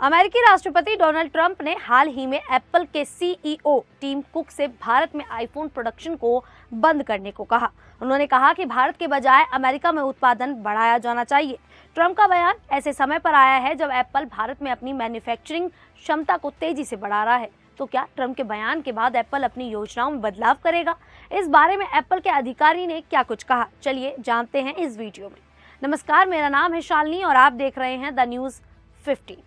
अमेरिकी राष्ट्रपति Donald Trump ने हाल ही में एप्पल के सीईओ टिम कुक से भारत में आईफोन प्रोडक्शन को बंद करने को कहा। उन्होंने कहा कि भारत के बजाय अमेरिका में उत्पादन बढ़ाया जाना चाहिए। ट्रंप का बयान ऐसे समय पर आया है जब एप्पल भारत में अपनी मैन्युफैक्चरिंग क्षमता को तेजी से बढ़ा रहा है। तो क्या ट्रंप के बयान के बाद एप्पल अपनी योजनाओं में बदलाव करेगा? इस बारे में एप्पल के अधिकारी ने क्या कुछ कहा, चलिए जानते हैं इस वीडियो में। नमस्कार, मेरा नाम है शालिनी और आप देख रहे हैं द न्यूज़ 15।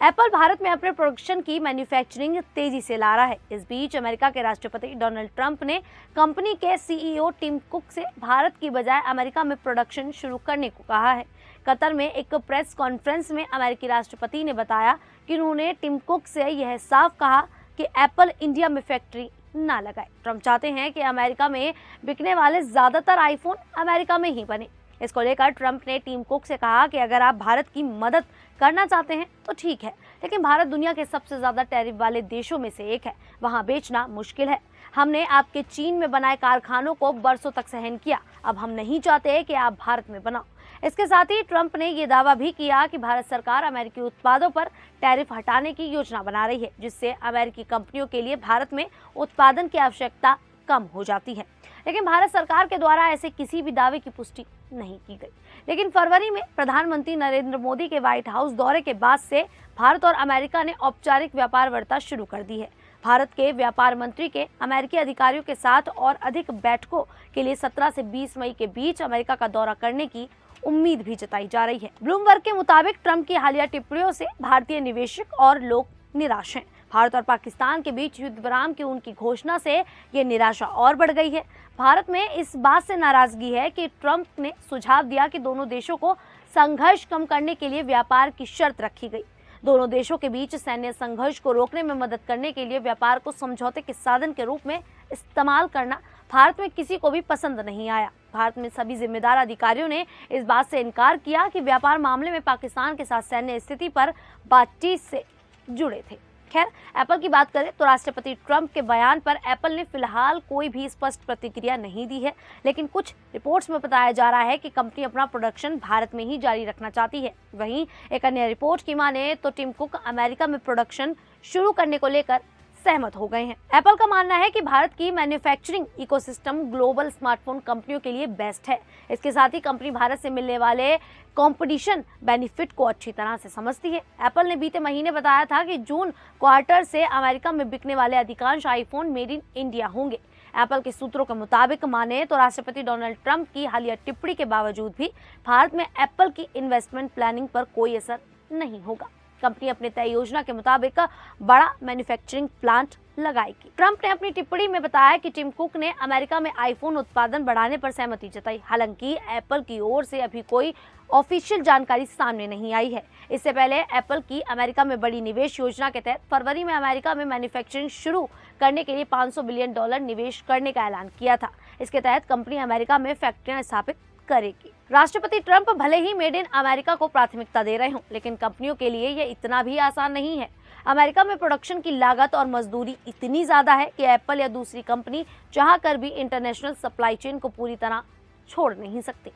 एप्पल भारत में अपने प्रोडक्शन की मैन्युफैक्चरिंग तेजी से ला रहा है। इस बीच अमेरिका के राष्ट्रपति डोनाल्ड ट्रंप ने कंपनी के सीईओ टिम कुक से भारत की बजाय अमेरिका में प्रोडक्शन शुरू करने को कहा है। कतर में एक प्रेस कॉन्फ्रेंस में अमेरिकी राष्ट्रपति ने बताया कि उन्होंने टिम कुक से यह साफ कहा कि एप्पल इंडिया में फैक्ट्री ना लगाए। ट्रंप चाहते हैं कि अमेरिका में बिकने वाले ज्यादातर आईफोन अमेरिका में ही बने। इसको लेकर ट्रंप ने टिम कुक से कहा कि अगर आप भारत की मदद करना चाहते हैं तो ठीक है, लेकिन भारत दुनिया के सबसे ज्यादा टैरिफ वाले देशों में से एक है, वहां बेचना मुश्किल है। हमने आपके चीन में बनाए कारखानों को बरसों तक सहन किया, अब हम नहीं चाहते कि आप भारत में बनाओ। इसके साथ ही ट्रंप ने ये दावा भी किया कि भारत सरकार अमेरिकी उत्पादों पर टैरिफ हटाने की योजना बना रही है, जिससे अमेरिकी कंपनियों के लिए भारत में उत्पादन की आवश्यकता कम हो जाती है। लेकिन भारत सरकार के द्वारा ऐसे किसी भी दावे की पुष्टि नहीं की गई। लेकिन फरवरी में प्रधानमंत्री नरेंद्र मोदी के व्हाइट हाउस दौरे के बाद से भारत और अमेरिका ने औपचारिक व्यापार वार्ता शुरू कर दी है। भारत के व्यापार मंत्री के अमेरिकी अधिकारियों के साथ और अधिक बैठकों के लिए 17 से 20 मई के बीच अमेरिका का दौरा करने की उम्मीद भी जताई जा रही है। ब्लूमबर्ग के मुताबिक ट्रंप की हालिया टिप्पणियों से भारतीय निवेशक और लोग निराश हैं। भारत और पाकिस्तान के बीच युद्ध विराम की उनकी घोषणा से ये निराशा और बढ़ गई है। भारत में इस बात से नाराजगी है कि ट्रंप ने सुझाव दिया कि दोनों देशों को संघर्ष कम करने के लिए व्यापार की शर्त रखी गई। दोनों देशों के बीच सैन्य संघर्ष को रोकने में मदद करने के लिए व्यापार को समझौते के साधन के रूप में इस्तेमाल करना भारत में किसी को भी पसंद नहीं आया। भारत में सभी जिम्मेदार अधिकारियों ने इस बात से इनकार किया कि व्यापार मामले में पाकिस्तान के साथ सैन्य स्थिति पर बातचीत से जुड़े थे। खैर, एप्पल की बात करें तो राष्ट्रपति ट्रंप के बयान पर एप्पल ने फिलहाल कोई भी स्पष्ट प्रतिक्रिया नहीं दी है, लेकिन कुछ रिपोर्ट्स में बताया जा रहा है कि कंपनी अपना प्रोडक्शन भारत में ही जारी रखना चाहती है। वहीं एक अन्य रिपोर्ट की माने तो टिम कुक अमेरिका में प्रोडक्शन शुरू करने को लेकर सहमत हो गए हैं। एप्पल का मानना है कि भारत की मैन्युफैक्चरिंग इकोसिस्टम ग्लोबल स्मार्टफोन कंपनियों के लिए बेस्ट है। इसके साथ ही कंपनी भारत से मिलने वाले कंपटीशन बेनिफिट को अच्छी तरह से समझती है। एप्पल ने बीते महीने बताया था कि जून क्वार्टर से अमेरिका में बिकने वाले अधिकांश आईफोन मेड इन इंडिया होंगे। एप्पल के सूत्रों के मुताबिक माने तो राष्ट्रपति डोनाल्ड ट्रंप की हालिया टिप्पणी के बावजूद भी भारत में एप्पल की इन्वेस्टमेंट प्लानिंग पर कोई असर नहीं होगा। कंपनी अपने तय योजना के मुताबिक बड़ा मैन्युफैक्चरिंग प्लांट लगाएगी। ट्रंप ने अपनी टिप्पणी में बताया कि टिम कुक ने अमेरिका में आईफोन उत्पादन बढ़ाने पर सहमति जताई। हालांकि एप्पल की ओर से अभी कोई ऑफिशियल जानकारी सामने नहीं आई है। इससे पहले एप्पल की अमेरिका में बड़ी निवेश योजना के तहत फरवरी में अमेरिका में मैन्युफैक्चरिंग शुरू करने के लिए $500 बिलियन निवेश करने का ऐलान किया था। इसके तहत कंपनी अमेरिका में फैक्ट्रियां स्थापित करेगी। राष्ट्रपति ट्रंप भले ही मेड इन अमेरिका को प्राथमिकता दे रहे हों, लेकिन कंपनियों के लिए यह इतना भी आसान नहीं है। अमेरिका में प्रोडक्शन की लागत और मजदूरी इतनी ज्यादा है कि एप्पल या दूसरी कंपनी चाहकर भी इंटरनेशनल सप्लाई चेन को पूरी तरह छोड़ नहीं सकती।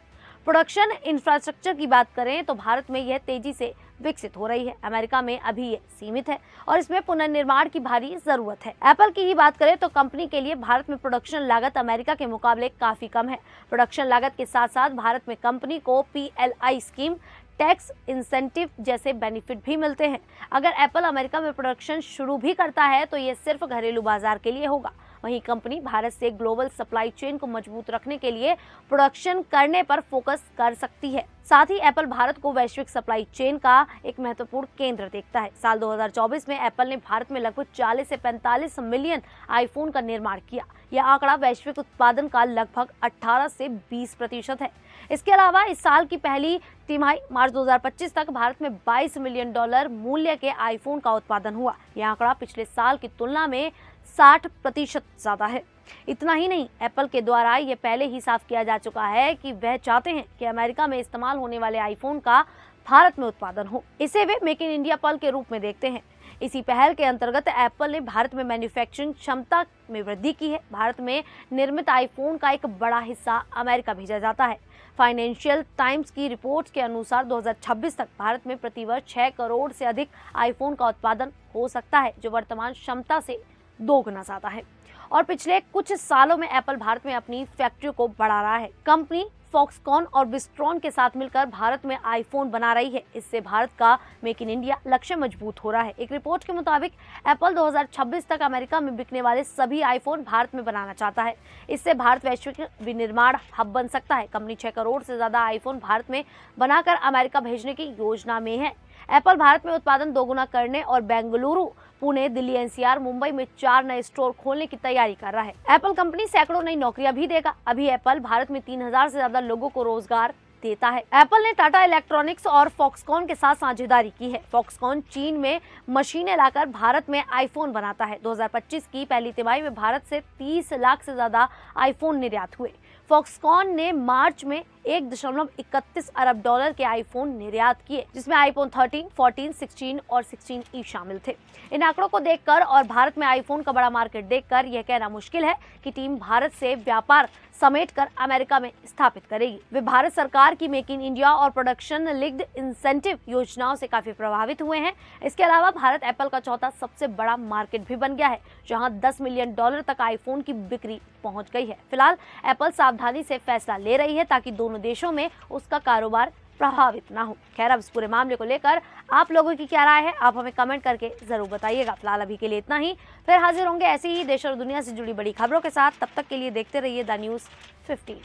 प्रोडक्शन इंफ्रास्ट्रक्चर की बात करें तो भारत में यह तेजी से विकसित हो रही है। अमेरिका में अभी ये सीमित है और इसमें पुनर्निर्माण की भारी जरूरत है। एप्पल की ही बात करें तो कंपनी के लिए भारत में प्रोडक्शन लागत अमेरिका के मुकाबले काफी कम है। प्रोडक्शन लागत के साथ साथ भारत में कंपनी को PLI स्कीम, टैक्स इंसेंटिव जैसे बेनिफिट भी मिलते हैं। अगर एप्पल अमेरिका में प्रोडक्शन शुरू भी करता है तो ये सिर्फ घरेलू बाजार के लिए होगा। वहीं कंपनी भारत से ग्लोबल सप्लाई चेन को मजबूत रखने के लिए प्रोडक्शन करने पर फोकस कर सकती है। साथ ही एप्पल भारत को वैश्विक सप्लाई चेन का एक महत्वपूर्ण केंद्र देखता है। साल 2024 में एप्पल ने भारत में लगभग 40 से 45 मिलियन आईफोन का निर्माण किया। यह आंकड़ा वैश्विक उत्पादन का लगभग 18 से 20% है। इसके अलावा इस साल की पहली तिमाही मार्च 2025 तक भारत में $22 मिलियन मूल्य के आईफोन का उत्पादन हुआ। यह आंकड़ा पिछले साल की तुलना में 60% ज्यादा है। इतना ही नहीं, एप्पल के द्वारा ये पहले ही साफ किया जा चुका है कि वह चाहते हैं कि अमेरिका में इस्तेमाल होने वाले आईफोन का भारत में उत्पादन हो। इसे वे मेक इन इंडिया पहल के रूप में देखते हैं। इसी पहल के अंतर्गत एप्पल ने भारत में मैन्युफैक्चरिंग क्षमता में वृद्धि की है। भारत में निर्मित आईफोन का एक बड़ा हिस्सा अमेरिका भेजा जाता है। फाइनेंशियल टाइम्स की रिपोर्ट के अनुसार 2026 तक भारत में प्रतिवर्ष 6 करोड़ से अधिक आईफोन का उत्पादन हो सकता है, जो वर्तमान क्षमता से 2 गुना ज्यादा है। और पिछले कुछ सालों में एप्पल भारत में अपनी फैक्ट्री को बढ़ा रहा है। कंपनी फॉक्सकॉन और विस्ट्रॉन के साथ मिलकर भारत में आईफोन बना रही है। इससे भारत का मेक इन इंडिया लक्ष्य मजबूत हो रहा है। एक रिपोर्ट के मुताबिक एप्पल 2026 तक अमेरिका में बिकने वाले सभी आईफोन भारत में बनाना चाहता है। इससे भारत वैश्विक विनिर्माण हब बन सकता है। कंपनी 6 करोड़ से ज्यादा आईफोन भारत में बनाकर अमेरिका भेजने की योजना में है। एप्पल भारत में उत्पादन दोगुना करने और बेंगलुरु, पुणे, दिल्ली, एनसीआर, मुंबई में 4 नए स्टोर खोलने की तैयारी कर रहा है। एप्पल कंपनी सैकड़ों नई नौकरियां भी देगा। अभी एप्पल भारत में 3000 से ज्यादा लोगों को रोजगार देता है। एप्पल ने टाटा इलेक्ट्रॉनिक्स और फॉक्सकॉन के साथ साझेदारी की है। फॉक्सकॉन चीन में मशीनें लाकर भारत में आईफोन बनाता है। 2025 की पहली तिमाही में भारत से 30 लाख से ज्यादा आईफोन निर्यात हुए। फॉक्सकॉन ने मार्च में 1.31 अरब डॉलर के आईफोन निर्यात किए, जिसमें आईफोन 13, 14, 16 और 16E शामिल थे। इन आंकड़ों को देखकर और भारत में आईफोन का बड़ा मार्केट देखकर यह कहना मुश्किल है कि टीम भारत से व्यापार समेटकर अमेरिका में स्थापित करेगी। वे भारत सरकार की मेक इन इंडिया और प्रोडक्शन लिंक्ड इंसेंटिव योजनाओं से काफी प्रभावित हुए हैं। इसके अलावा भारत एप्पल का चौथा सबसे बड़ा मार्केट भी बन गया है, जहां 10 मिलियन डॉलर तक आईफोन की बिक्री पहुंच गई है। फिलहाल एप्पल सावधानी से फैसला ले रही है ताकि दोनों देशों में उसका कारोबार प्रभावित ना हो। खैर, अब इस पूरे मामले को लेकर आप लोगों की क्या राय है, आप हमें कमेंट करके जरूर बताइएगा। फिलहाल अभी के लिए इतना ही। फिर हाजिर होंगे ऐसी ही देश और दुनिया से जुड़ी बड़ी खबरों के साथ। तब तक के लिए देखते रहिए द न्यूज़ 15।